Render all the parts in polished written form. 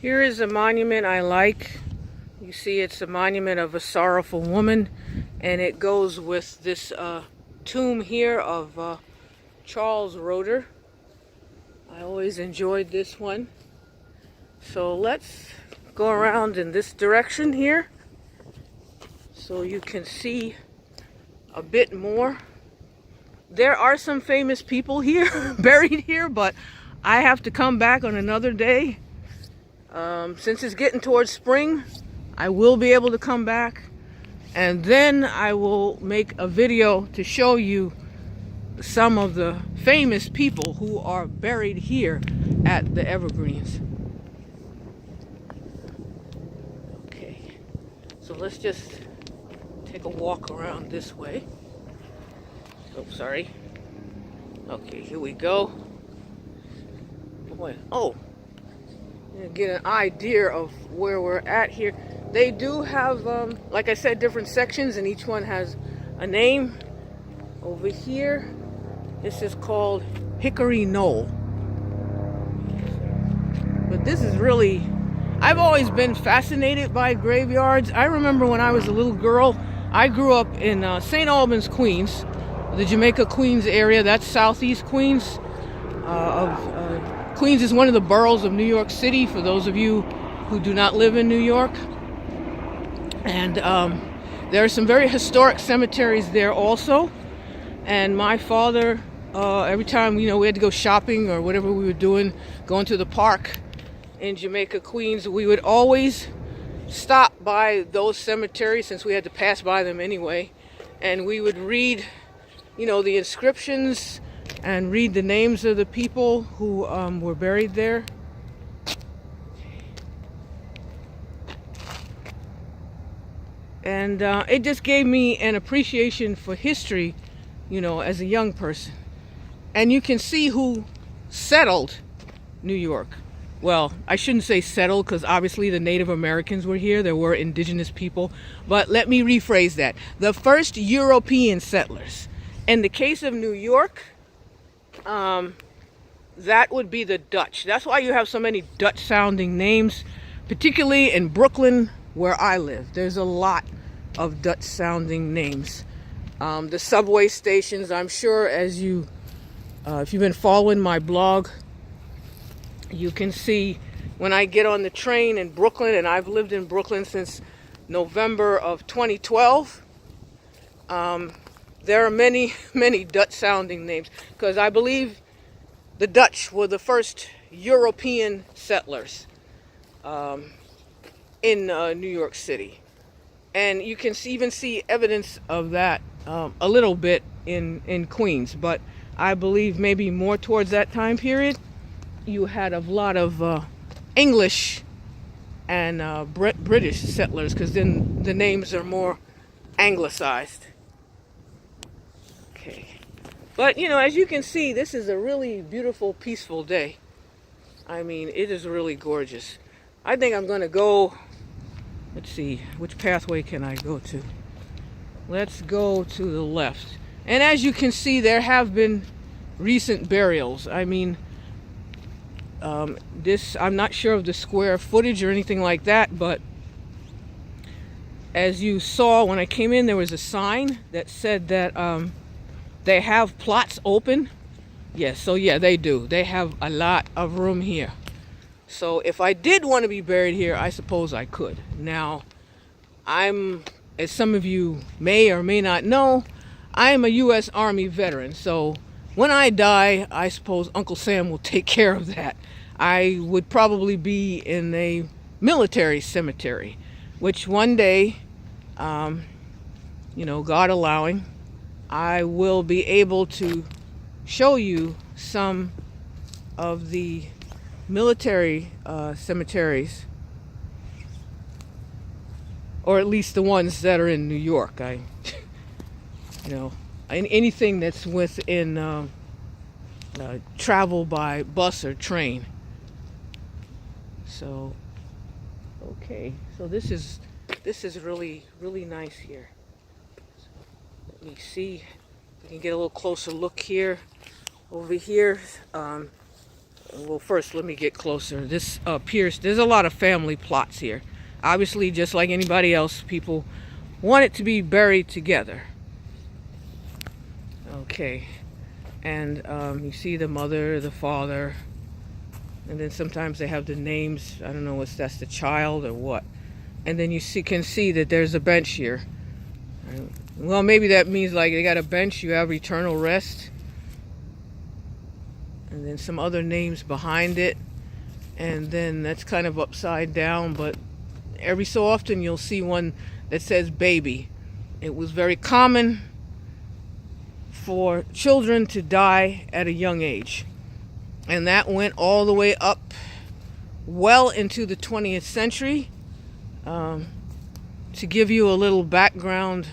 Here is a monument I like. You see, it's a monument of a sorrowful woman, and it goes with this tomb here of Charles Roeder. I always enjoyed this one. So let's go around in this direction here so you can see a bit more. There are some famous people here, buried here, but I have to come back on another day. Since it's getting towards spring, I will be able to come back, and then I will make a video to show you some of the famous people who are buried here at the Evergreens. Okay, so let's just take a walk around this way. Oh, sorry. Okay, here we go. Oh, get an idea of where we're at here. They do have, like I said, different sections, and each one has a name. Over here, this is called Hickory Knoll. But this is really, I've always been fascinated by graveyards. I remember when I was a little girl, I grew up in St. Albans, Queens, the Jamaica, Queens area. That's southeast Queens. Queens is one of the boroughs of New York City, for those of you who do not live in New York. And there are some very historic cemeteries there also. And my father, every time, we had to go shopping or whatever we were doing, going to the park in Jamaica, Queens, we would always stop by those cemeteries, since we had to pass by them anyway. And we would read, the inscriptions and read the names of the people who were buried there. And it just gave me an appreciation for history, as a young person. And you can see who settled New York. Well, I shouldn't say settled, because obviously the Native Americans were here. There were indigenous people. But let me rephrase that. The first European settlers. In the case of New York, that would be the Dutch. That's why you have so many Dutch-sounding names, particularly in Brooklyn, where I live. There's a lot of Dutch-sounding names. The subway stations, I'm sure, as you, if you've been following my blog, you can see when I get on the train in Brooklyn, and I've lived in Brooklyn since November of 2012. There are many, many Dutch-sounding names, because I believe the Dutch were the first European settlers in New York City. And you can even see evidence of that a little bit in Queens. But I believe maybe more towards that time period, you had a lot of English and British settlers, because then the names are more anglicized. Okay. But, as you can see, this is a really beautiful, peaceful day. I mean, it is really gorgeous. I think I'm going to go, let's see, which pathway can I go to? Let's go to the left. And as you can see, there have been recent burials. I mean, I'm not sure of the square footage or anything like that, but as you saw when I came in, there was a sign that said that they have plots open. Yes, so yeah, they do. They have a lot of room here. So if I did want to be buried here, I suppose I could. Now, as some of you may or may not know, I am a U.S. Army veteran. So when I die, I suppose Uncle Sam will take care of that. I would probably be in a military cemetery, which one day, God allowing, I will be able to show you some of the military cemeteries, or at least the ones that are in New York. Anything that's within travel by bus or train. So, okay, so this is really, really nice here. So let me see if we can get a little closer look here. Over here, Well, first, let me get closer. This appears, there's a lot of family plots here. Obviously, just like anybody else, people want it to be buried together. Okay. And you see the mother, the father, and then sometimes they have the names. I don't know if that's the child or what. And then you can see that there's a bench here. Well, maybe that means like they got a bench, you have eternal rest. And then some other names behind it. And then that's kind of upside down, but every so often you'll see one that says baby. It was very common for children to die at a young age. And that went all the way up well into the 20th century. To give you a little background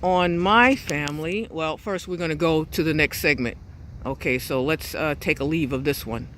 on my family, well, first we're going to go to the next segment. Okay, so let's take a leave of this one.